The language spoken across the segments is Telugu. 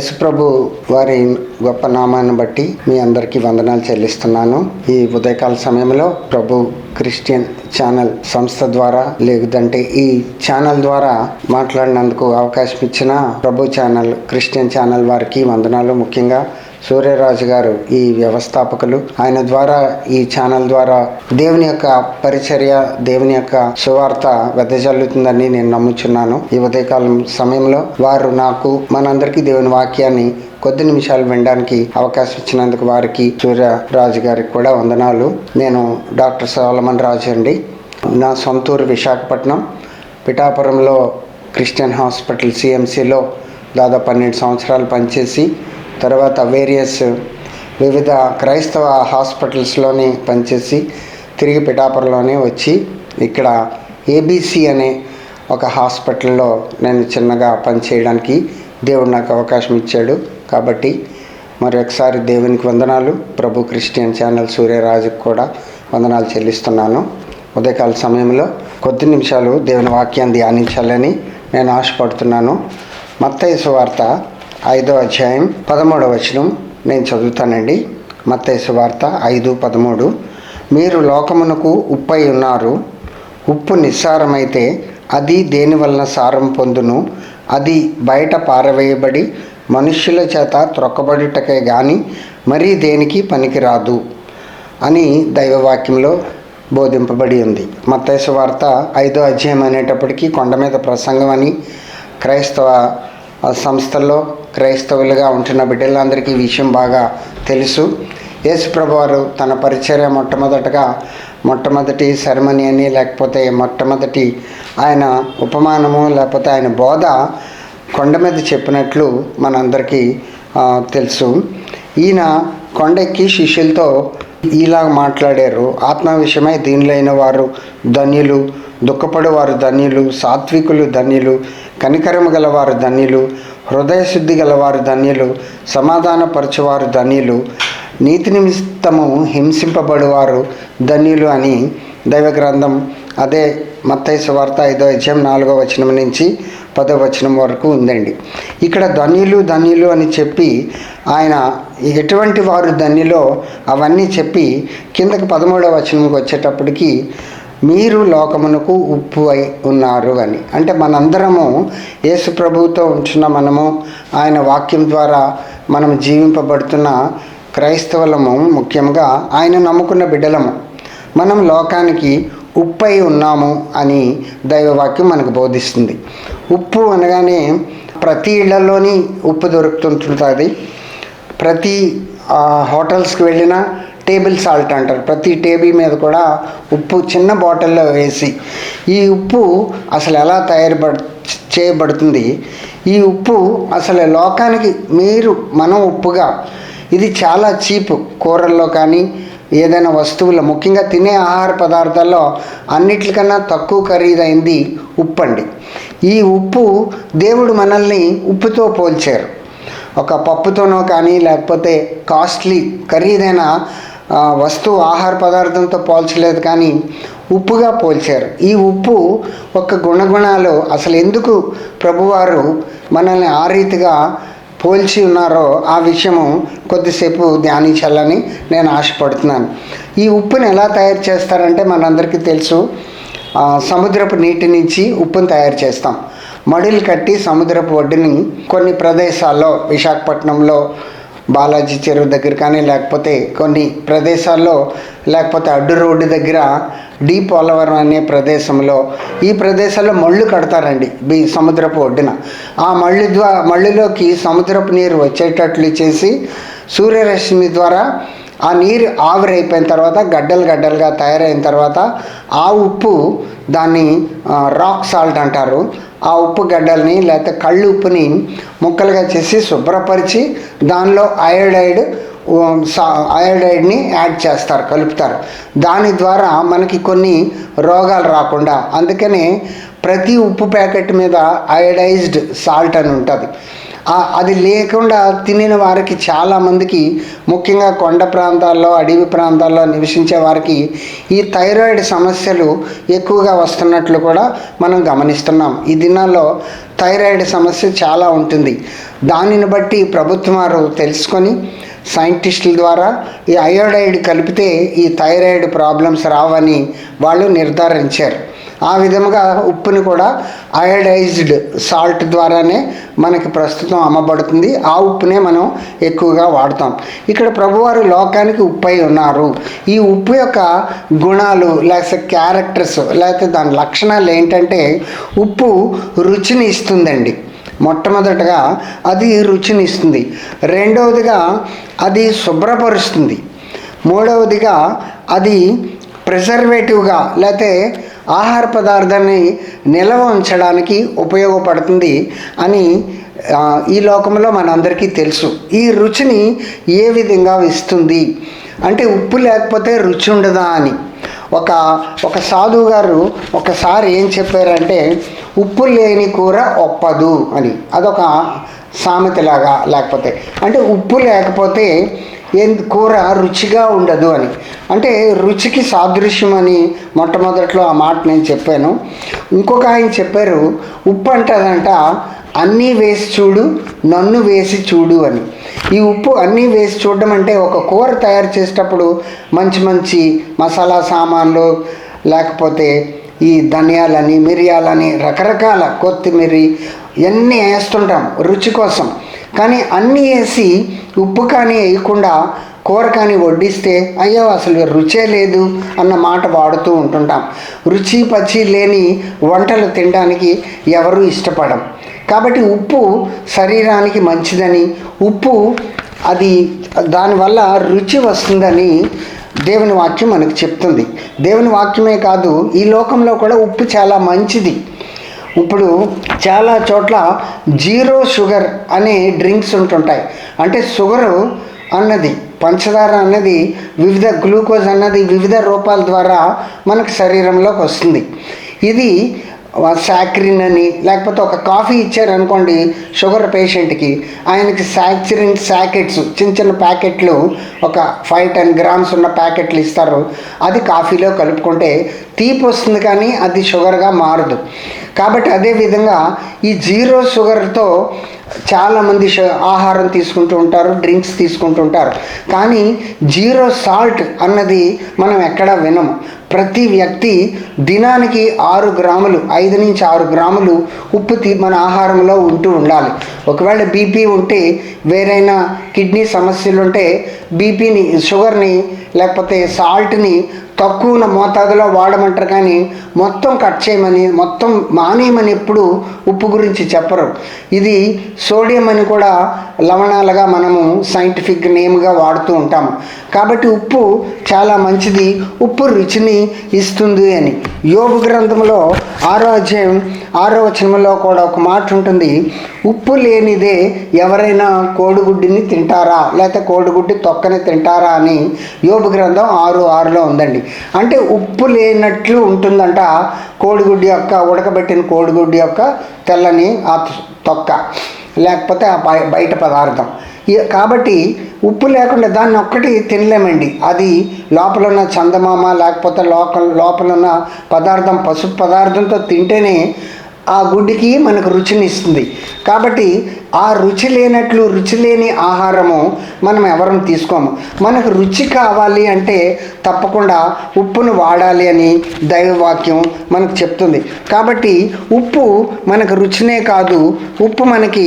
యేసుప్రభు వారి గొప్ప నామాన్ని బట్టి మీ అందరికీ వందనాలు చెల్లిస్తున్నాను. ఈ ఉదయకాల సమయంలో ప్రభు క్రిస్టియన్ ఛానల్ సంస్థ ద్వారా లేదంటే ఈ ఛానల్ ద్వారా మాట్లాడినందుకు అవకాశం ఇచ్చిన ప్రభు ఛానల్ క్రిస్టియన్ ఛానల్ వారికి వందనాలు. ముఖ్యంగా సూర్యరాజు గారు ఈ వ్యవస్థాపకులు. ఆయన ద్వారా ఈ ఛానల్ ద్వారా దేవుని యొక్క పరిచర్య, దేవుని యొక్క సువార్త వెదజల్లుతుందని నేను నమ్ముచున్నాను. ఈ ఉదయకాలం సమయంలో వారు నాకు మనందరికీ దేవుని వాక్యాన్ని కొద్ది నిమిషాలు వినడానికి అవకాశం ఇచ్చినందుకు వారికి సూర్యరాజు గారికి కూడా వందనాలు. నేను డాక్టర్ సోలమన్ రాజు అండి. నా సొంతూరు విశాఖపట్నం. పిఠాపురంలో క్రిస్టియన్ హాస్పిటల్ సిఎంసిలో దాదాపు 12 సంవత్సరాలు పనిచేసి తర్వాత వివిధ క్రైస్తవ హాస్పిటల్స్లోని పనిచేసి తిరిగి పిఠాపురంలోనే వచ్చి ఇక్కడ ఏబీసీ అనే ఒక హాస్పిటల్లో నేను చిన్నగా పనిచేయడానికి దేవుడు నాకు అవకాశం ఇచ్చాడు. కాబట్టి మరి ఒకసారి దేవునికి వందనాలు. ప్రభు క్రిస్టియన్ ఛానల్ సూర్యరాజుకు కూడా వందనాలు చెల్లిస్తున్నాను. ఉదయకాల సమయంలో కొద్ది నిమిషాలు దేవుని వాక్యాన్ని ధ్యానించాలని నేను ఆశపడుతున్నాను. మత్తయి సువార్త 5వ అధ్యాయం 13వ వచనం నేను చదువుతానండి. మత్తయి సువార్త 5:13. మీరు లోకమునకు ఉప్పై ఉన్నారు. ఉప్పు నిస్సారమైతే అది దేని వలన సారం పొందును? అది బయట పారవేయబడి మనుష్యుల చేత త్రొక్కబడుటకే గాని మరీ దేనికి పనికిరాదు అని దైవవాక్యంలో బోధింపబడి ఉంది. మత్తయి సువార్త 5వ అధ్యాయం అనేటప్పటికీ కొండ మీద ప్రసంగం అని క్రైస్తవ సంస్థల్లో క్రైస్తవులుగా ఉంటున్న బిడ్డలందరికీ ఈ విషయం బాగా తెలుసు. యేసుప్రభు వారు తన పరిచర్య మొట్టమొదటి సెరమనీ అని లేకపోతే మొట్టమొదటి ఆయన ఉపమానము లేకపోతే ఆయన బోధ కొండ మీద చెప్పినట్లు మనందరికీ తెలుసు. ఈయన కొండెక్కి శిష్యులతో ఇలా మాట్లాడారు. ఆత్మ విషయమై దీనులైన వారు ధన్యులు, దుఃఖపడు వారు ధన్యులు, సాత్వికులు ధన్యులు, కనికరము గలవారు ధన్యులు, హృదయశుద్ధి గలవారు ధన్యులు, సమాధానపరచువారు ధన్యులు, నీతి నిమిత్తము హింసింపబడువారు ధన్యులు అని దైవ గ్రంథం అదే మత్తయి సువార్త 5వ అధ్యాయం 4వ వచనం నుంచి 10వ వచనం వరకు ఉందండి. ఇక్కడ ధన్యులు అని చెప్పి ఆయన ఎటువంటి వారు ధన్యులో అవన్నీ చెప్పి కిందకి 13వ వచనంకి వచ్చేటప్పటికి మీరు లోకమునకు ఉప్పు అయి ఉన్నారు అని. అంటే మనందరము యేసు ప్రభువుతో ఉంటున్న మనము ఆయన వాక్యం ద్వారా మనం జీవింపబడుతున్న క్రైస్తవులము, ముఖ్యంగా ఆయన నమ్ముకున్న బిడ్డలము. మనం లోకానికి ఉప్పు అయి ఉన్నాము అని దైవవాక్యం మనకు బోధిస్తుంది. ఉప్పు అనగానే ప్రతి ఇళ్లలోని ఉప్పు దొరుకుతుంటుంది. ప్రతి హోటల్స్కి వెళ్ళినా టేబుల్ సాల్ట్ అంటారు. ప్రతి టేబుల్ మీద కూడా ఉప్పు చిన్న బాటిల్లో వేసి, ఈ ఉప్పు అసలు ఎలా చేయబడుతుంది? ఈ ఉప్పు అసలు లోకానికి మనం ఉప్పుగా, ఇది చాలా చీప్. కూరల్లో కానీ ఏదైనా వస్తువుల్లో, ముఖ్యంగా తినే ఆహార పదార్థాల్లో అన్నిటికన్నా తక్కువ ఖరీదైంది ఉప్పు అండి. ఈ ఉప్పు దేవుడు మనల్ని ఉప్పుతో పోల్చారు. ఒక పప్పుతోనో కానీ లేకపోతే కాస్ట్లీ ఖరీదైన వస్తువు ఆహార పదార్థంతో పోల్చలేదు, కానీ ఉప్పుగా పోల్చారు. ఈ ఉప్పు ఒక గుణగుణాలు అసలు ఎందుకు ప్రభువారు మనల్ని ఆ రీతిగా పోల్చి ఉన్నారో ఆ విషయము కొద్దిసేపు ధ్యానించాలని నేను ఆశపడుతున్నాను. ఈ ఉప్పుని ఎలా తయారు చేస్తారంటే మనందరికీ తెలుసు. సముద్రపు నీటి నుంచి ఉప్పును తయారు చేస్తాం. మడులు కట్టి సముద్రపు ఒడ్డుని కొన్ని ప్రదేశాల్లో, విశాఖపట్నంలో బాలాజీ చెరువు దగ్గర కానీ లేకపోతే కొన్ని ప్రదేశాల్లో, లేకపోతే అడ్డు రోడ్డు దగ్గర డీ పోలవరం అనే ప్రదేశంలో, ఈ ప్రదేశాల్లో మళ్ళు కడతారండి సముద్రపు ఒడ్డున. ఆ మళ్ళులోకి సముద్రపు నీరు వచ్చేటట్లు చేసి సూర్యరశ్మి ద్వారా ఆ నీరు ఆవిరైపోయిన తర్వాత గడ్డలుగా తయారైన తర్వాత ఆ ఉప్పు, దాన్ని రాక్ సాల్ట్ అంటారు, ఆ ఉప్పు గడ్డల్ని లేకపోతే కళ్ళు ఉప్పుని ముక్కలుగా చేసి శుభ్రపరిచి దానిలో అయోడైడ్ని యాడ్ చేస్తారు, కలుపుతారు. దాని ద్వారా మనకి కొన్ని రోగాలు రాకుండా. అందుకనే ప్రతి ఉప్పు ప్యాకెట్ మీద అయోడైజ్డ్ సాల్ట్ అని ఉంటుంది. అది లేకుండా తినిన వారికి చాలామందికి, ముఖ్యంగా కొండ ప్రాంతాల్లో, అడవి ప్రాంతాల్లో నివసించే వారికి ఈ థైరాయిడ్ సమస్యలు ఎక్కువగా వస్తున్నట్లు కూడా మనం గమనిస్తున్నాం. ఈ దినాల్లో థైరాయిడ్ సమస్య చాలా ఉంటుంది. దానిని బట్టి ప్రభుత్వం వారు తెలుసుకొని సైంటిస్టుల ద్వారా ఈ అయోడైడ్ కలిపితే ఈ థైరాయిడ్ ప్రాబ్లమ్స్ రావని వాళ్ళు నిర్ధారించారు. ఆ విధముగా ఉప్పుని కూడా అయోడైజ్డ్ సాల్ట్ ద్వారానే మనకి ప్రస్తుతం అమ్మబడుతుంది. ఆ ఉప్పునే మనం ఎక్కువగా వాడతాం. ఇక్కడ ప్రభువారు లోకానికి ఉప్పై ఉన్నారు. ఈ ఉప్పు యొక్క గుణాలు లేకపోతే క్యారెక్టర్స్ లేకపోతే దాని లక్షణాలు ఏంటంటే, ఉప్పు రుచిని ఇస్తుందండి. మొట్టమొదటగా అది రుచిని ఇస్తుంది. రెండవదిగా అది శుభ్రపరుస్తుంది. మూడవదిగా అది ప్రిజర్వేటివ్గా లేకపోతే ఆహార పదార్థాన్ని నిల్వ ఉంచడానికి ఉపయోగపడుతుంది అని ఈ లోకంలో మనందరికీ తెలుసు. ఈ రుచిని ఏ విధంగా ఇస్తుంది అంటే, ఉప్పు లేకపోతే రుచి ఉండదా అని ఒక సాధువు గారు ఒకసారి ఏం చెప్పారంటే, ఉప్పు లేని కూర ఒప్పదు అని. అదొక సామెతలాగా, లేకపోతే అంటే ఉప్పు లేకపోతే కూర రుచిగా ఉండదు అని. అంటే రుచికి సాదృశ్యం అని మొట్టమొదట్లో ఆ మాట నేను చెప్పాను. ఇంకొక ఆయన చెప్పారు, ఉప్పు అంటదంట అన్నీ వేసి చూడు, నన్ను వేసి చూడు అని. ఈ ఉప్పు అన్నీ వేసి చూడడం అంటే, ఒక కూర తయారు చేసేటప్పుడు మంచి మంచి మసాలా సామాన్లు, లేకపోతే ఈ ధనియాలని, మిరియాలని, రకరకాల కొత్తిమీరి ఇవన్నీ వేస్తుంటాం రుచి కోసం. కానీ అన్నీ వేసి ఉప్పు కానీ వేయకుండా కూర కానీ వడ్డిస్తే, అయ్యో అసలు రుచే లేదు అన్న మాట వాడుతూ ఉంటుంటాం. రుచి పచ్చి లేని వంటలు తినడానికి ఎవరు ఇష్టపడం. కాబట్టి ఉప్పు శరీరానికి మంచిదని, ఉప్పు అది దానివల్ల రుచి వస్తుందని దేవుని వాక్యం మనకు చెప్తుంది. దేవుని వాక్యమే కాదు, ఈ లోకంలో కూడా ఉప్పు చాలా మంచిది. ఇప్పుడు చాలా చోట్ల జీరో షుగర్ అనే డ్రింక్స్ ఉంటుంటాయి. అంటే షుగరు అన్నది, పంచదార అన్నది, వివిధ గ్లూకోజ్ అన్నది వివిధ రూపాల ద్వారా మనకు శరీరంలోకి వస్తుంది. ఇది సాక్రిన్ అని, లేకపోతే ఒక కాఫీ ఇచ్చారనుకోండి షుగర్ పేషెంట్కి, ఆయనకి సాక్రిన్ ప్యాకెట్స్, చిన్న చిన్న ప్యాకెట్లు, ఒక 5-10 గ్రామ్స్ ఉన్న ప్యాకెట్లు ఇస్తారు. అది కాఫీలో కలుపుకుంటే తీపి వస్తుంది కానీ అది షుగర్గా మారదు. కాబట్టి అదేవిధంగా ఈ జీరో షుగర్తో చాలామంది ఆహారం తీసుకుంటూ ఉంటారు, డ్రింక్స్ తీసుకుంటూ ఉంటారు. కానీ జీరో సాల్ట్ అన్నది మనం ఎక్కడా వినము. ప్రతి వ్యక్తి దినానికి 6 గ్రాములు, 5 నుంచి 6 గ్రాములు ఉప్పు మన ఆహారంలో ఉంటూ ఉండాలి. ఒకవేళ బీపీ ఉంటే, వేరైనా కిడ్నీ సమస్యలు ఉంటే బీపీని, షుగర్ని లేకపోతే సాల్ట్ని తక్కువ మోతాదులో వాడమంటారు. కానీ మొత్తం కట్ చేయమని, మొత్తం మానేయమని ఎప్పుడు ఉప్పు గురించి చెప్పరు. ఇది సోడియం అని కూడా లవణాలుగా మనము సైంటిఫిక్ నేమ్గా వాడుతూ ఉంటాము. కాబట్టి ఉప్పు చాలా మంచిది, ఉప్పు రుచిని ఇస్తుంది అని. యోబు గ్రంథంలో 6వ అధ్యాయం 6వ వచనంలో కూడా ఒక మాట ఉంటుంది, ఉప్పు లేనిదే ఎవరైనా కోడిగుడ్డిని తింటారా, లేకపోతే కోడిగుడ్డి తొక్కని తింటారా అని యోబు గ్రంథం 6:6లో ఉందండి. అంటే ఉప్పు లేనట్లు ఉంటుందంట కోడిగుడ్డి యొక్క, ఉడకబెట్టిన కోడిగుడ్డి యొక్క తెల్లని ఆ తొక్క, లేకపోతే ఆ బయట పదార్థం. కాబట్టి ఉప్పు లేకుండా దాన్ని ఒక్కటి తినలేమండి. అది లోపల ఉన్న చందమామ, లేకపోతే లోపల ఉన్న పదార్థం, పసుపు పదార్థంతో తింటేనే ఆ గుడ్డికి మనకు రుచిని ఇస్తుంది. కాబట్టి ఆ రుచి లేనట్లు, రుచి లేని ఆహారము మనం ఎవరం తీసుకోము. మనకు రుచి కావాలి అంటే తప్పకుండా ఉప్పును వాడాలి అని దైవవాక్యం మనకు చెప్తుంది. కాబట్టి ఉప్పు మనకు రుచినే కాదు, ఉప్పు మనకి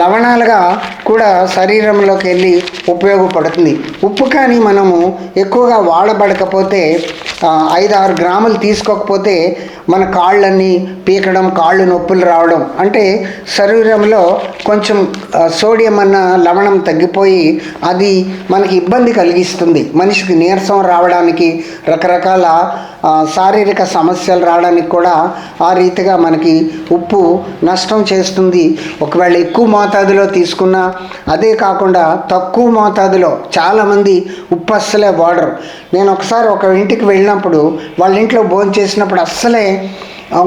లవణాలుగా కూడా శరీరంలోకి వెళ్ళి ఉపయోగపడుతుంది. ఉప్పు కానీ మనము ఎక్కువగా వాడబడకపోతే, 5-6 గ్రాములు తీసుకోకపోతే మన కాళ్ళన్నీ పీకడం, కాళ్ళు నొప్పులు రావడం, అంటే శరీరంలో కొంచెం సోడియం అన్న లవణం తగ్గిపోయి అది మనకి ఇబ్బంది కలిగిస్తుంది. మనిషికి నీరసం రావడానికి, రకరకాల శారీరక సమస్యలు రావడానికి కూడా ఆ రీతిగా మనకి ఉప్పు నష్టం చేస్తుంది. ఒకవేళ ఎక్కువ మోతాదులో తీసుకున్నా, అదే కాకుండా తక్కువ మోతాదులో చాలామంది ఉప్పు అస్సలే వాడరు. నేను ఒకసారి ఒక ఇంటికి వెళ్ళినప్పుడు, వాళ్ళ ఇంట్లో భోజనం చేసినప్పుడు అస్సలే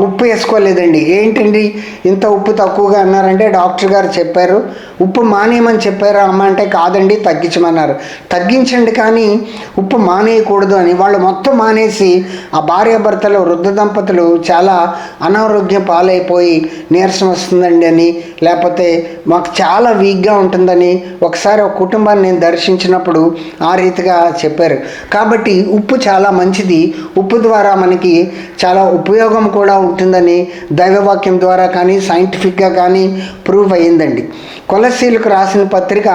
ఉప్పు వేసుకోలేదండి. ఏంటండి ఇంత ఉప్పు తక్కువగా అన్నారంటే డాక్టర్ గారు చెప్పారు, ఉప్పు మానేయమని చెప్పారు అమ్మ అంటే, కాదండి తగ్గించమన్నారు. తగ్గించండి కానీ ఉప్పు మానేయకూడదు అని వాళ్ళు మొత్తం మానేసి ఆ భార్యాభర్తలు వృద్ధ దంపతులు చాలా అనారోగ్యం పాలైపోయి నీరసం వస్తుందండి అని, లేకపోతే మాకు చాలా వీక్గా ఉంటుందని ఒకసారి ఒక కుటుంబాన్ని నేను దర్శించినప్పుడు ఆ రీతిగా చెప్పారు. కాబట్టి ఉప్పు చాలా మంచిది. ఉప్పు ద్వారా మనకి చాలా ఉపయోగం కూడా ఉంటుందని దైవవాక్యం ద్వారా కానీ సైంటిఫిక్గా కానీ ప్రూవ్ అయ్యిందండి. కొలస్సీలకు రాసిన పత్రిక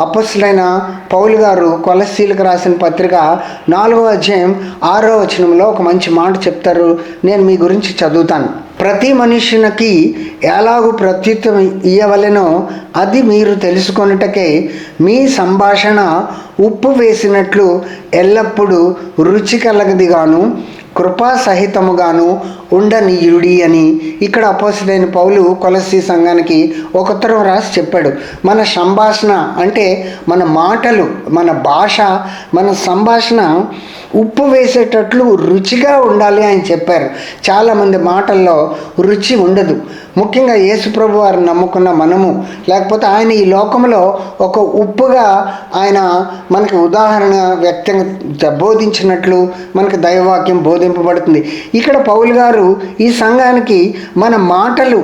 అపొస్తలుడైన పౌలు గారు కొలస్సీలకు రాసిన పత్రిక 4వ అధ్యాయం 6వ వచనంలో ఒక మంచి మాట చెప్తారు. నేను మీ గురించి చదువుతాను. ప్రతి మనుష్యునికి ఎలాగూ ప్రత్యుత్తం ఇయ్యవలెనో అది మీరు తెలుసుకొనుటకే మీ సంభాషణ ఉప్పు వేసినట్లు ఎల్లప్పుడూ రుచి కలగదిగాను కృపాసహితముగాను ఉండనీయుడి అని ఇక్కడ అపోస్తలుడైన పౌలు కొలస్సీ సంఘానికి ఒక ఉత్తరం రాసి చెప్పాడు. మన సంభాషణ అంటే మన మాటలు, మన భాష, మన సంభాషణ ఉప్పు వేసేటట్లు రుచిగా ఉండాలి అని చెప్పారు. చాలామంది మాటల్లో రుచి ఉండదు. ముఖ్యంగా యేసుప్రభు వారిని నమ్ముకున్న మనము, లేకపోతే ఆయన ఈ లోకంలో ఒక ఉప్పుగా ఆయన మనకి ఉదాహరణ వ్యక్తంగా బోధించినట్లు మనకు దైవవాక్యం బోధింపబడుతుంది. ఇక్కడ పౌలు గారు ఈ సంఘానికి మన మాటలు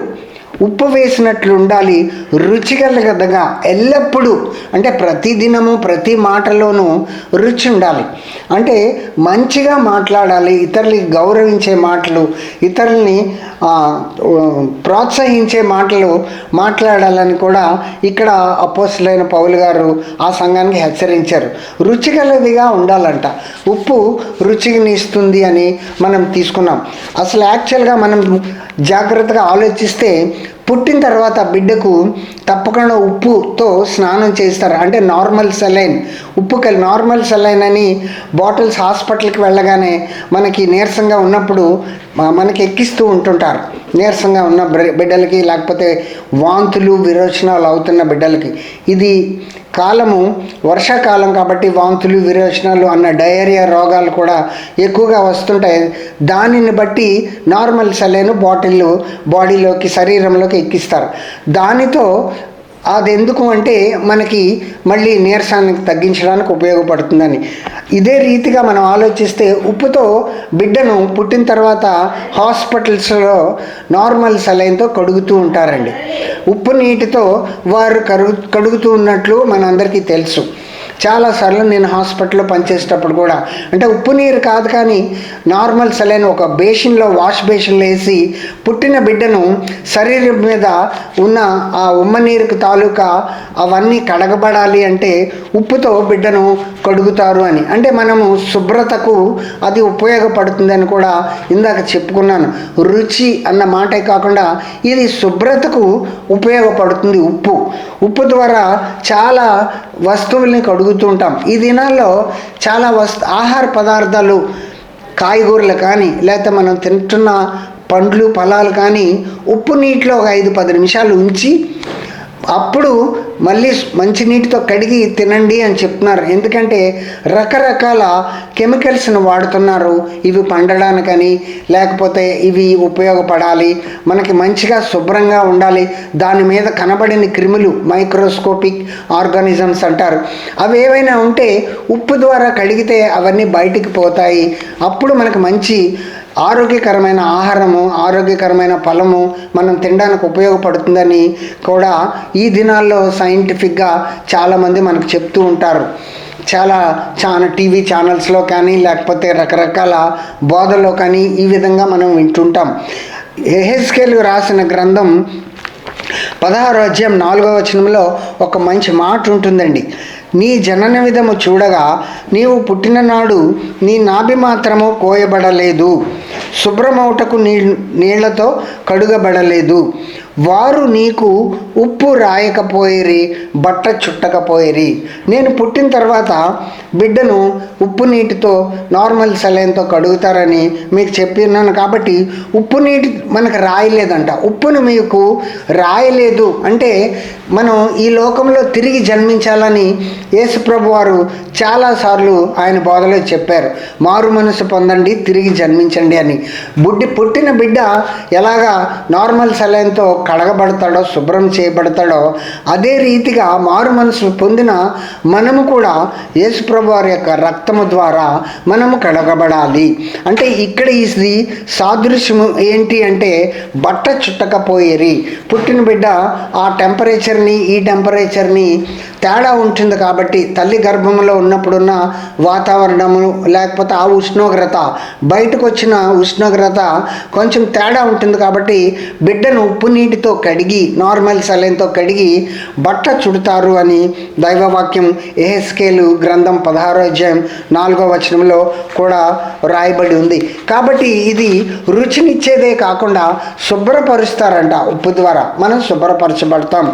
ఉప్పు వేసినట్లు ఉండాలి, రుచిగలగదగా ఎల్లప్పుడూ, అంటే ప్రతి దినము ప్రతి మాటలోనూ రుచి ఉండాలి. అంటే మంచిగా మాట్లాడాలి, ఇతరులని గౌరవించే మాటలు, ఇతరుల్ని ప్రోత్సహించే మాటలు మాట్లాడాలని కూడా ఇక్కడ అపోస్తలుడైన పౌలు గారు ఆ సంఘానికి హెచ్చరించారు. రుచిగలదిగా ఉండాలంట. ఉప్పు రుచిని ఇస్తుంది అని మనం తీసుకున్నాం. అసలు యాక్చువల్గా మనం జాగ్రత్తగా ఆలోచిస్తే పుట్టిన తర్వాత బిడ్డకు తప్పకుండా ఉప్పుతో స్నానం చేస్తారు. అంటే నార్మల్ సెలైన్, నార్మల్ సెలైన్ అని బాటిల్స్ హాస్పిటల్కి వెళ్ళగానే మనకి నీరసంగా ఉన్నప్పుడు మనకి ఎక్కిస్తూ ఉంటుంటారు. నీరసంగా ఉన్న బిడ్డలకి, లేకపోతే వాంతులు విరోచనాలు అవుతున్న బిడ్డలకి. ఇది కాలము వర్షాకాలం కాబట్టి వాంతులు విరోచనాలు అన్న డయేరియా రోగాలు కూడా ఎక్కువగా వస్తుంటాయి. దానిని బట్టి నార్మల్ సెలైన్ బాటిల్ బాడీలోకి, శరీరంలోకి ఎక్కిస్తారు. దానితో అది ఎందుకు అంటే మనకి మళ్ళీ నీరసాన్ని తగ్గించడానికి ఉపయోగపడుతుందని. ఇదే రీతిగా మనం ఆలోచిస్తే ఉప్పుతో బిడ్డను పుట్టిన తర్వాత హాస్పిటల్స్లో నార్మల్ సెలైన్తో కడుగుతూ ఉంటారండి. ఉప్పు నీటితో వారు కడుగుతూ ఉన్నట్లు మనందరికీ తెలుసు. చాలాసార్లు నేను హాస్పిటల్లో పనిచేసేటప్పుడు కూడా, అంటే ఉప్పు నీరు కాదు కానీ నార్మల్ సెలైన్ ఒక బేషన్లో, వాష్ బేషన్లో వేసి పుట్టిన బిడ్డను శరీరం మీద ఉన్న ఆ ఉమ్మ నీరుకు తాలూకా అవన్నీ కడగబడాలి అంటే ఉప్పుతో బిడ్డను కడుగుతారు అని. అంటే మనము శుభ్రతకు అది ఉపయోగపడుతుందని కూడా ఇందాక చెప్పుకున్నాను. రుచి అన్న మాటే కాకుండా ఇది శుభ్రతకు ఉపయోగపడుతుంది. ఉప్పు ద్వారా చాలా వస్తువుల్ని కడుగుతూ ఉంటాం. ఈ దినాల్లో చాలా ఆహార పదార్థాలు, కాయగూరలు కానీ, లేకపోతే మనం తింటున్న పండ్లు ఫలాలు కానీ ఉప్పు నీటిలో ఒక 5-10 నిమిషాలు ఉంచి అప్పుడు మళ్ళీ మంచినీటితో కడిగి తినండి అని చెప్తున్నారు. ఎందుకంటే రకరకాల కెమికల్స్ని వాడుతున్నారు. ఇవి పండడానికని, లేకపోతే ఇవి ఉపయోగపడాలి, మనకి మంచిగా శుభ్రంగా ఉండాలి, దాని మీద కనబడిన క్రిములు, మైక్రోస్కోపిక్ ఆర్గానిజమ్స్ అంటారు, అవి ఏవైనా ఉంటే ఉప్పు ద్వారా కడిగితే అవన్నీ బయటికి పోతాయి. అప్పుడు మనకు మంచి ఆరోగ్యకరమైన ఆహారము, ఆరోగ్యకరమైన ఫలము మనం తినడానికి ఉపయోగపడుతుందని కూడా ఈ దినాల్లో సైంటిఫిక్గా చాలామంది మనకు చెప్తూ ఉంటారు. చాలా టీవీ ఛానల్స్లో కానీ, లేకపోతే రకరకాల బోధలో కానీ ఈ విధంగా మనం వింటుంటాం. యెహెజ్కేలు రాసిన గ్రంథం 16వ అధ్యాయం 4వ వచనంలో ఒక మంచి మాట ఉంటుందండి. నీ జనన విధము చూడగా నీవు పుట్టిన నాడు నీ నాభి మాత్రము కోయబడలేదు, శుభ్రమౌటకు నీళ్లతో కడుగబడలేదు, వారు నీకు ఉప్పు రాయకపోయిరి, బట్ట చుట్టకపోయిరి. నేను పుట్టిన తర్వాత బిడ్డను ఉప్పు నీటితో నార్మల్ సెలైన్తో కడుగుతారని మీకు చెప్పినాను. కాబట్టి ఉప్పు నీటి మనకు రాయలేదంట. ఉప్పును మీకు రాయలేదు అంటే మనం ఈ లోకంలో తిరిగి జన్మించాలని యేసుప్రభు వారు చాలాసార్లు ఆయన బోధలో చెప్పారు. మారు మనసు పొందండి, తిరిగి జన్మించండి అని. పుట్టిన బిడ్డ ఎలాగా నార్మల్ సెలైన్తో కడగబడతాడో, శుభ్రం చేయబడతాడో, అదే రీతిగా మారు మనసు పొందిన మనము కూడా యేసుప్రభు వారి యొక్క రక్తము ద్వారా మనము కడగబడాలి. అంటే ఇక్కడ ఇది సాదృశ్యము ఏంటి అంటే బట్ట చుట్టకపోయేరి. పుట్టిన బిడ్డ ఆ టెంపరేచర్ని ఈ టెంపరేచర్ని తేడా ఉంటుంది. కాబట్టి తల్లి గర్భంలో ఉన్నప్పుడున్న వాతావరణము లేకపోతే ఆ ఉష్ణోగ్రత, బయటకు వచ్చిన ఉష్ణోగ్రత కొంచెం తేడా ఉంటుంది. కాబట్టి బిడ్డను ఉప్పు నీటితో కడిగి నార్మల్ సెలైన్తో కడిగి బట్ట చుడతారు అని దైవవాక్యం యెహెజ్కేలు గ్రంథం 16వ అధ్యాయం 4వ వచనంలో కూడా రాయబడి ఉంది. కాబట్టి ఇది రుచినిచ్చేదే కాకుండా శుభ్రపరుస్తారంట. ఉప్పు ద్వారా మనం శుభ్రపరచబడతాం,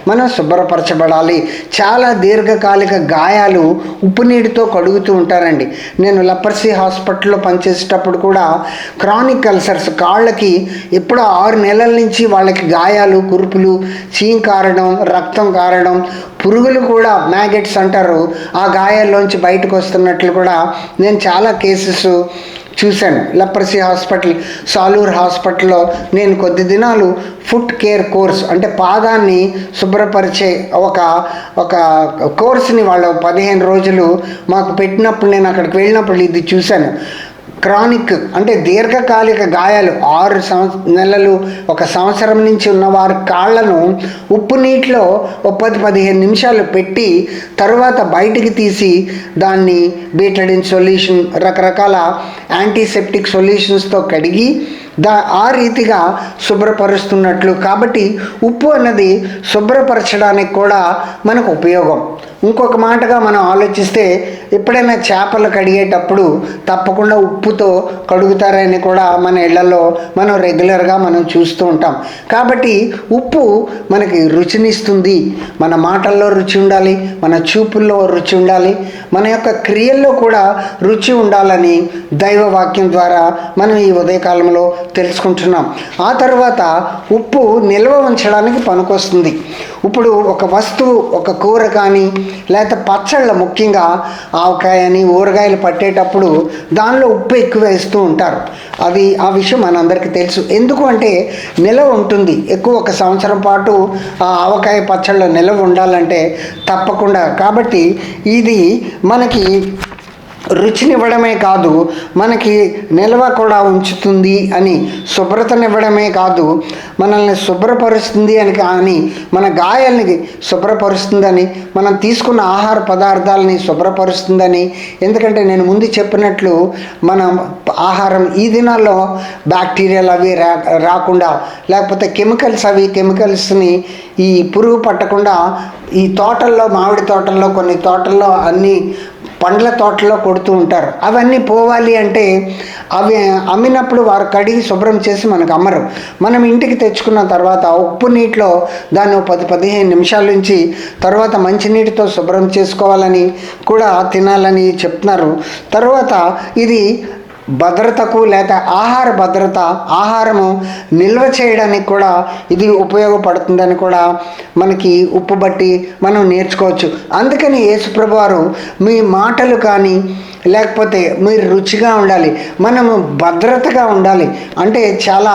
మనం శుభ్రపరచబడాలి. చాలా దీర్ఘకాలిక గాయాలు ఉప్పు నీటితో కడుగుతూ ఉంటారండి. నేను లెపర్సీ హాస్పిటల్లో పనిచేసేటప్పుడు కూడా క్రానిక్ అల్సర్స్, కాళ్ళకి ఎప్పుడో 6 నెలల నుంచి వాళ్ళకి గాయాలు, కురుపులు, చీం కారడం, రక్తం కారడం, పురుగులు కూడా మ్యాగెట్స్ అంటారు, ఆ గాయాల్లోంచి బయటకు వస్తున్నట్లు కూడా నేను చాలా కేసెస్ చూశాను. లెపర్సీ హాస్పిటల్, సాలూర్ హాస్పిటల్లో నేను కొద్ది దినాలు ఫుట్ కేర్ కోర్స్ అంటే పాదాన్ని శుభ్రపరిచే ఒక కోర్సుని వాళ్ళు 15 రోజులు మాకు పెట్టినప్పుడు నేను అక్కడికి వెళ్ళినప్పుడు ఇది చూశాను. క్రానిక్ అంటే దీర్ఘకాలిక గాయాలు 6 నెలలు 1 సంవత్సరం నుంచి ఉన్న వారి కాళ్ళను ఉప్పు నీటిలో 10-15 నిమిషాలు పెట్టి తర్వాత బయటికి తీసి దాన్ని బీటడిన్ సొల్యూషన్, రకరకాల యాంటీసెప్టిక్ సొల్యూషన్స్తో కడిగి ఆ రీతిగా శుభ్రపరుస్తున్నట్లు. కాబట్టి ఉప్పు అన్నది శుభ్రపరచడానికి కూడా మనకు ఉపయోగం. ఇంకొక మాటగా మనం ఆలోచిస్తే ఎప్పుడైనా చేపలు కడిగేటప్పుడు తప్పకుండా ఉప్పుతో కడుగుతారని కూడా మన ఇళ్లలో మనం రెగ్యులర్గా మనం చూస్తూ ఉంటాం. కాబట్టి ఉప్పు మనకి రుచినిస్తుంది. మన మాటల్లో రుచి ఉండాలి, మన చూపుల్లో రుచి ఉండాలి, మన యొక్క క్రియల్లో కూడా రుచి ఉండాలని దైవవాక్యం ద్వారా మనం ఈ ఉదయకాలంలో తెలుసుకుంటున్నాం. ఆ తర్వాత ఉప్పు నిల్వ ఉంచడానికి పనికొస్తుంది. ఇప్పుడు ఒక వస్తువు, ఒక కూర కానీ లేకపోతే పచ్చళ్ళ, ముఖ్యంగా ఆవకాయని ఊరగాయలు పట్టేటప్పుడు దానిలో ఉప్పు ఎక్కువ వేస్తూ ఉంటారు. ఆ విషయం మనందరికీ తెలుసు. ఎందుకు అంటే నిల్వ ఉంటుంది ఎక్కువ, 1 సంవత్సరం పాటు ఆ ఆవకాయ పచ్చళ్ళలో నిల్వ ఉండాలంటే తప్పకుండా. కాబట్టి ఇది మనకి రుచినివ్వడమే కాదు, మనకి నిల్వ కూడా ఉంచుతుంది అని, శుభ్రతనివ్వడమే కాదు మనల్ని శుభ్రపరుస్తుంది అని, కానీ మన గాయాలని శుభ్రపరుస్తుందని, మనం తీసుకున్న ఆహార పదార్థాలని శుభ్రపరుస్తుందని. ఎందుకంటే నేను ముందు చెప్పినట్లు మన ఆహారం ఈ దినాల్లో బ్యాక్టీరియాలు అవి రాకుండా, లేకపోతే కెమికల్స్ని ఈ పురుగు పట్టకుండా ఈ తోటల్లో, మామిడి తోటల్లో, కొన్ని తోటల్లో, అన్ని పండ్ల తోటలో కొడుతూ ఉంటారు. అవన్నీ పోవాలి అంటే అవి అమ్మినప్పుడు వారు కడిగి శుభ్రం చేసి మనకు అమ్మరు. మనం ఇంటికి తెచ్చుకున్న తర్వాత ఉప్పు నీటిలో దాన్ని 10-15 నిమిషాల నుంచి తర్వాత మంచినీటితో శుభ్రం చేసుకోవాలని కూడా తినాలని చెప్తున్నారు. తర్వాత ఇది భద్రతకు లేక ఆహార భద్రత, ఆహారము నిల్వ చేయడానికి కూడా ఇది ఉపయోగపడుతుందని కూడా మనకి ఉప్పు బట్టి మనం నేర్చుకోవచ్చు. అందుకని యేసుప్రభు వారు మీ మాటలు కానీ లేకపోతే మీరు రుచిగా ఉండాలి, మనము భద్రతగా ఉండాలి. అంటే చాలా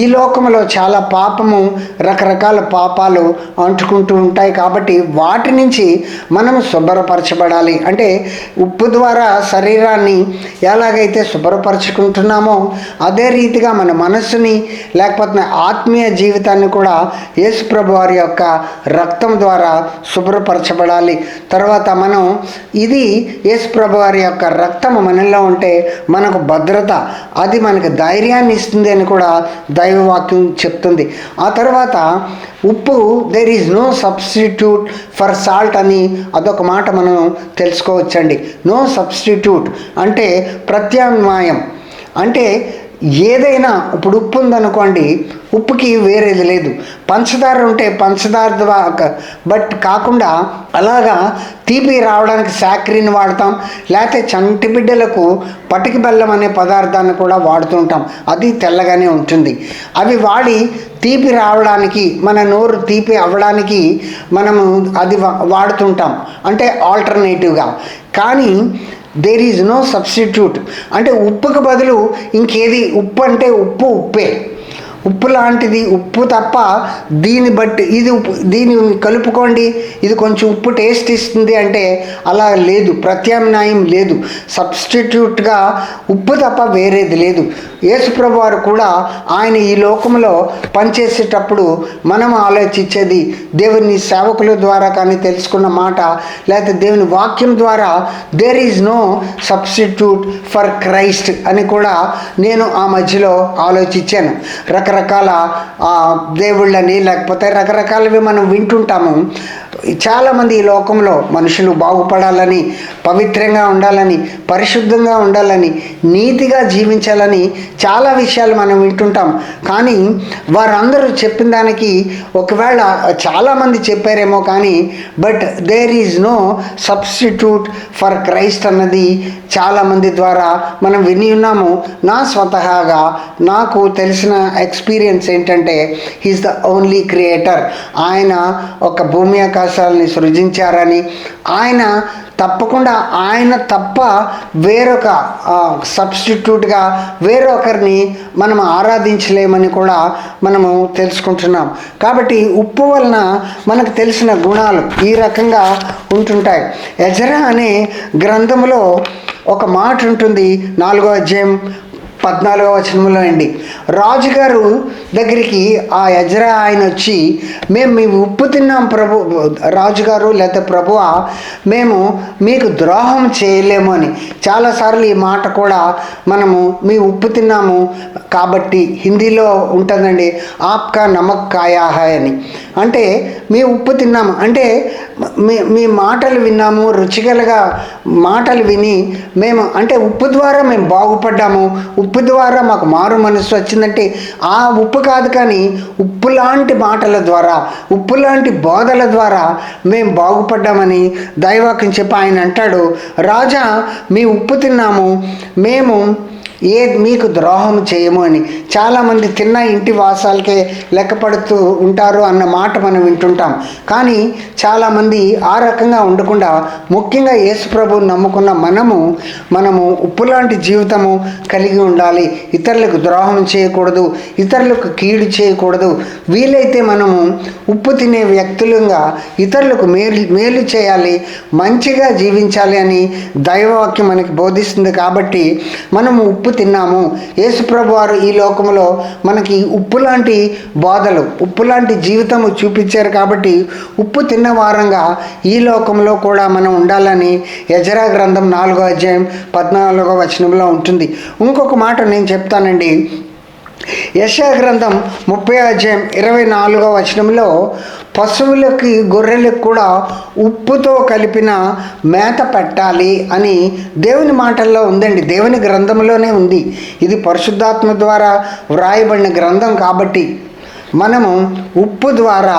ఈ లోకంలో చాలా పాపము, రకరకాల పాపాలు అంటుకుంటూ ఉంటాయి. కాబట్టి వాటి నుంచి మనం శుభ్రపరచబడాలి. అంటే ఉప్పు ద్వారా శరీరాన్ని ఎలాగైతే శుభ్రపరచుకుంటున్నామో అదే రీతిగా మన మనస్సుని లేకపోతే ఆత్మీయ జీవితాన్ని కూడా యేసుప్రభు వారి యొక్క రక్తం ద్వారా శుభ్రపరచబడాలి. తర్వాత మనం ఇది యేసుప్రభు వారి యొక్క రక్తం మనలో ఉంటే మనకు భద్రత, అది మనకు ధైర్యాన్ని ఇస్తుంది అని కూడా దైవవాక్యం చెప్తుంది. ఆ తర్వాత ఉప్పు there is no substitute for salt అని అదొక మాట మనం తెలుసుకోవచ్చండి. నో సబ్స్టిట్యూట్ అంటే ప్రత్యామ్నాయం. అంటే ఏదైనా ఇప్పుడు ఉప్పు ఉందనుకోండి, ఉప్పుకి వేరేది లేదు. పంచదార ఉంటే పంచదార బట్ కాకుండా అలాగా తీపి రావడానికి సాక్రీని వాడతాం, లేకపోతే చంటి బిడ్డలకు పటికి బెల్లం అనే పదార్థాన్ని కూడా వాడుతుంటాం. అది తెల్లగానే ఉంటుంది. అవి వాడి తీపి రావడానికి, మన నోరు తీపి అవ్వడానికి మనము అది వాడుతుంటాం, అంటే ఆల్టర్నేటివ్గా. కానీ దేర్ ఈజ్ నో సబ్స్టిట్యూట్. అంటే ఉప్పుకు బదులు ఇంకేది, ఉప్పు అంటే ఉప్పు ఉప్పే, ఉప్పు లాంటిది ఉప్పు తప్ప. దీన్ని బట్టి ఇది ఉప్పు, దీన్ని కలుపుకోండి ఇది కొంచెం ఉప్పు టేస్ట్ ఇస్తుంది అంటే అలా లేదు, ప్రత్యామ్నాయం లేదు. సబ్స్టిట్యూట్గా ఉప్పు తప్ప వేరేది లేదు. యేసుప్రభు వారు కూడా ఆయన ఈ లోకంలో పనిచేసేటప్పుడు మనం ఆలోచించేది, దేవుని సేవకుల ద్వారా కానీ తెలుసుకున్న మాట, లేకపోతే దేవుని వాక్యం ద్వారా there is no substitute for Christ అని కూడా నేను ఆ మధ్యలో ఆలోచించాను. రకరకాల దేవుళ్ళని, లేకపోతే రకరకాలవి మనం వింటుంటాము. చాలామంది ఈ లోకంలో మనుషులు బాగుపడాలని, పవిత్రంగా ఉండాలని, పరిశుద్ధంగా ఉండాలని, నీతిగా జీవించాలని చాలా విషయాలు మనం వింటుంటాం. కానీ వారందరూ చెప్పిన దానికి ఒకవేళ చాలామంది చెప్పారేమో కానీ but there is no substitute for Christ అన్నది చాలామంది ద్వారా మనం విని ఉన్నాము. నా స్వతహాగా నాకు తెలిసిన ఎక్స్పీరియన్స్ ఏంటంటే, హీఈస్ ద ఓన్లీ క్రియేటర్. ఆయన ఒక భూమి ఆకాశాలని సృజించారని, ఆయన తప్పకుండా ఆయన తప్ప వేరొక సబ్స్టిట్యూట్గా వేరొకరిని మనం ఆరాధించలేమని కూడా మనము తెలుసుకుంటున్నాం. కాబట్టి ఉప్పు వలన మనకు తెలిసిన గుణాలు ఈ రకంగా ఉంటుంటాయి. ఎజ్రా అనే గ్రంథంలో ఒక మాట ఉంటుంది, 4వ అధ్యాయం 14వ వచనంలో అండి. రాజుగారు దగ్గరికి ఆ ఎజ్రా ఆయన వచ్చి, మేము మీ ఉప్పు తిన్నాం ప్రభు, రాజుగారు లేకపోతే ప్రభువా, మేము మీకు ద్రోహం చేయలేము అని. చాలాసార్లు ఈ మాట కూడా మనము మీ ఉప్పు తిన్నాము కాబట్టి, హిందీలో ఉంటుందండి ఆప్కా నమక్ కాయా హై అని. అంటే మీ ఉప్పు తిన్నాము అంటే మీ మాటలు విన్నాము, రుచిగలగా మాటలు విని మేము, అంటే ఉప్పు ద్వారా మేము బాగుపడ్డాము, ఉప్పు ద్వారా మాకు మారు మనసు వచ్చిందంటే ఆ ఉప్పు కాదు, కానీ ఉప్పు లాంటి మాటల ద్వారా, ఉప్పు లాంటి బోధల ద్వారా మేము బాగుపడ్డామని దైవాక్యం చెప్పి ఆయన అంటాడు, రాజా మీ ఉప్పు తిన్నాము, మేము మీకు ద్రోహం చేయము అని. చాలామంది తిన్న ఇంటి వాసాలకే లెక్కపడుతూ ఉంటారు అన్న మాట మనం వింటుంటాం. కానీ చాలామంది ఆ రకంగా ఉండకుండా, ముఖ్యంగా యేసుప్రభువుని నమ్ముకున్న మనము ఉప్పు లాంటి జీవితము కలిగి ఉండాలి. ఇతరులకు ద్రోహం చేయకూడదు, ఇతరులకు కీడు చేయకూడదు. వీలైతే మనము ఉప్పు తినే వ్యక్తులుగా ఇతరులకు మేలు చేయాలి, మంచిగా జీవించాలి అని దైవవాక్యం మనకి బోధిస్తుంది. కాబట్టి మనము ఉప్పు తిన్నాము. యేసుప్రభు వారు ఈ లోకంలో మనకి ఉప్పు లాంటి బోధలు, ఉప్పు లాంటి జీవితము చూపించారు. కాబట్టి ఉప్పు తిన్న వారంగా ఈ లోకంలో కూడా మనం ఉండాలని ఎజ్రా గ్రంథం 4వ అధ్యాయం 14వ వచనంలో ఉంటుంది. ఇంకొక మాట నేను చెప్తానండి. యెషయా గ్రంథం 30వ అధ్యాయం 24వ వచనంలో పశువులకి, గొర్రెలకు కూడా ఉప్పుతో కలిపిన మేత పెట్టాలి అని దేవుని మాటల్లో ఉందండి. దేవుని గ్రంథంలోనే ఉంది. ఇది పరిశుద్ధాత్మ ద్వారా వ్రాయబడిన గ్రంథం. కాబట్టి మనము ఉప్పు ద్వారా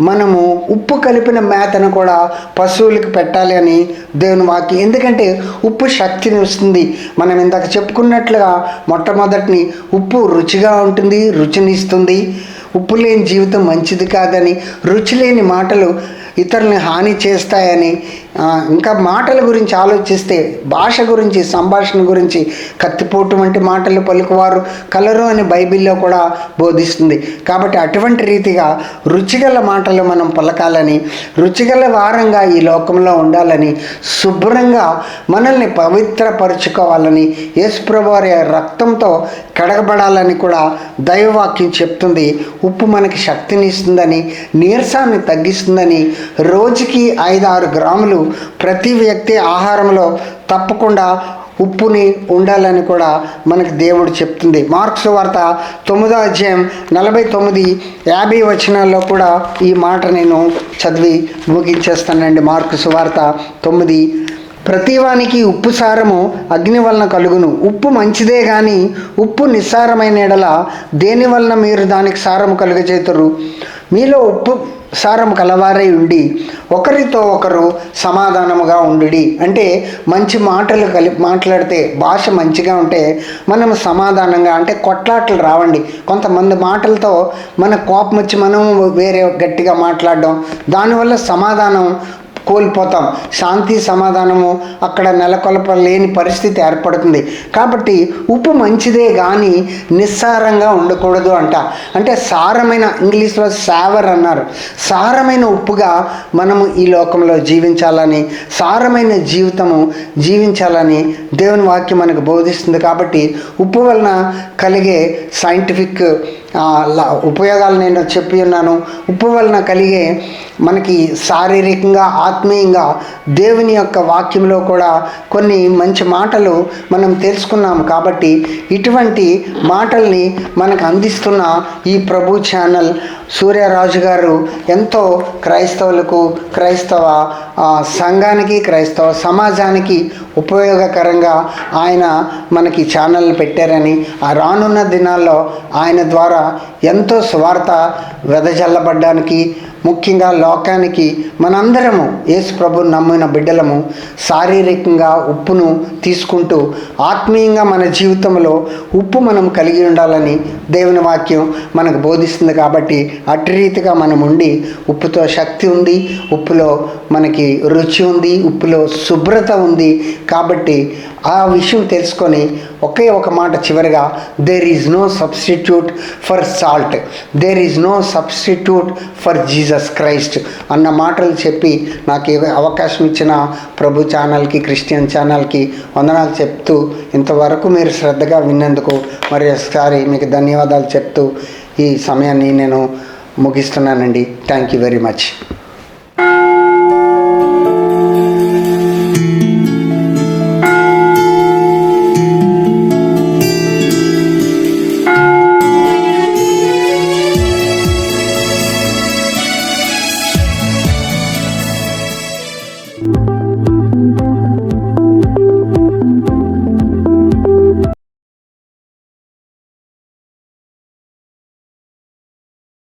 మనము ఉప్పు కలిపిన మేతను కూడా పశువులకు పెట్టాలి అని దేవుని వాక్యం. ఎందుకంటే ఉప్పు శక్తిని ఇస్తుంది. మనం ఇందాక చెప్పుకున్నట్లుగా మొట్టమొదటిని ఉప్పు రుచిగా ఉంటుంది, రుచినిస్తుంది. ఉప్పు లేని జీవితం మంచిది కాదని, రుచి లేని మాటలు ఇతరులని హాని చేస్తాయని, ఇంకా మాటల గురించి ఆలోచిస్తే భాష గురించి, సంభాషణ గురించి కత్తిపోటు వంటి మాటలు పలుకువారు కలరు అని బైబిల్లో కూడా బోధిస్తుంది. కాబట్టి అటువంటి రీతిగా రుచిగల మాటలు మనం పలకాలని, రుచిగల వారంగా ఈ లోకంలో ఉండాలని, శుభ్రంగా మనల్ని పవిత్రపరుచుకోవాలని, యేసుప్రభు వారి రక్తంతో కడగబడాలని కూడా దైవవాక్యం చెప్తుంది. ఉప్పు మనకి శక్తిని ఇస్తుందని, నీరసాన్ని తగ్గిస్తుందని, రోజుకి 5-6 గ్రాములు ప్రతి వ్యక్తి ఆహారంలో తప్పకుండా ఉప్పుని ఉండాలని కూడా మనకి దేవుడు చెప్తుంది. మార్కు సువార్త 9వ అధ్యాయం 49-50 వచనాల్లో కూడా ఈ మాట నేను చదివి ముగించేస్తానండి. మార్కు సువార్త 9, ప్రతివానికి ఉప్పు సారము అగ్ని వలన కలుగును. ఉప్పు మంచిదే గాని ఉప్పు నిస్సారమైన ఎడల దేని వలన మీరు దానికి సారము కలుగజేతురు? మీలో ఉప్పు సారము కలవారై ఉండి ఒకరితో ఒకరు సమాధానముగా ఉండుడి. అంటే మంచి మాటలు మాట్లాడితే, భాష మంచిగా ఉంటే మనం సమాధానంగా, అంటే కొట్లాటలు రావండి. కొంతమంది మాటలతో మన కోపం వచ్చి మనం వేరే గట్టిగా మాట్లాడడం, దానివల్ల సమాధానం కోల్పోతాం. శాంతి సమాధానము అక్కడ నెలకొల్పలేని పరిస్థితి ఏర్పడుతుంది. కాబట్టి ఉప్పు మంచిదే కానీ నిస్సారంగా ఉండకూడదు అంటే సారమైన, ఇంగ్లీష్లో సావర్ అన్నారు, సారమైన ఉప్పుగా మనము ఈ లోకంలో జీవించాలని, సారమైన జీవితము జీవించాలని దేవుని వాక్యం మనకు బోధిస్తుంది. కాబట్టి ఉప్పు వలన కలిగే సైంటిఫిక్ ఉపయోగాలు నేను చెప్పి ఉన్నాను. ఉప్పు వలన కలిగే మనకి శారీరకంగా, ఆత్మీయంగా దేవుని యొక్క వాక్యంలో కూడా కొన్ని మంచి మాటలు మనం తెలుసుకున్నాము. కాబట్టి ఇటువంటి మాటల్ని మనకు అందిస్తున్న ఈ ప్రభు ఛానల్ సూర్యరాజు గారు ఎంతో క్రైస్తవులకు, క్రైస్తవ సంఘానికి, క్రైస్తవ సమాజానికి ఉపయోగకరంగా ఆయన మనకి ఛానల్ పెట్టారని, ఆ రానున్న దినాల్లో ఆయన ద్వారా ఎంతో సువార్త వెదజల్లబడ్డానికి, ముఖ్యంగా లోకానికి మనందరము యేసు ప్రభువుని నమ్మిన బిడ్డలము శారీరకంగా ఉప్పును తీసుకుంటూ ఆత్మీయంగా మన జీవితంలో ఉప్పు మనం కలిగి ఉండాలని దేవుని వాక్యం మనకు బోధిస్తుంది. కాబట్టి అటు రీతిగా మనం ఉండి, ఉప్పుతో శక్తి ఉంది, ఉప్పులో మనకి రుచి ఉంది, ఉప్పులో శుభ్రత ఉంది. కాబట్టి ఆ విషయం తెలుసుకొని ఒకే ఒక మాట చివరిగా, there is no substitute for salt, there is no substitute for Jesus Christ అన్న మాటలు చెప్పి నాకు అవకాశం ఇచ్చిన ప్రభు ఛానల్కి, క్రిస్టియన్ ఛానల్కి వందనాలు చెప్తూ, ఇంతవరకు మీరు శ్రద్ధగా విన్నందుకు మరి ఒకసారి మీకు ధన్యవాదాలు చెప్తూ ఈ సమయాన్ని నేను ముగిస్తున్నానండి. Thank you very much.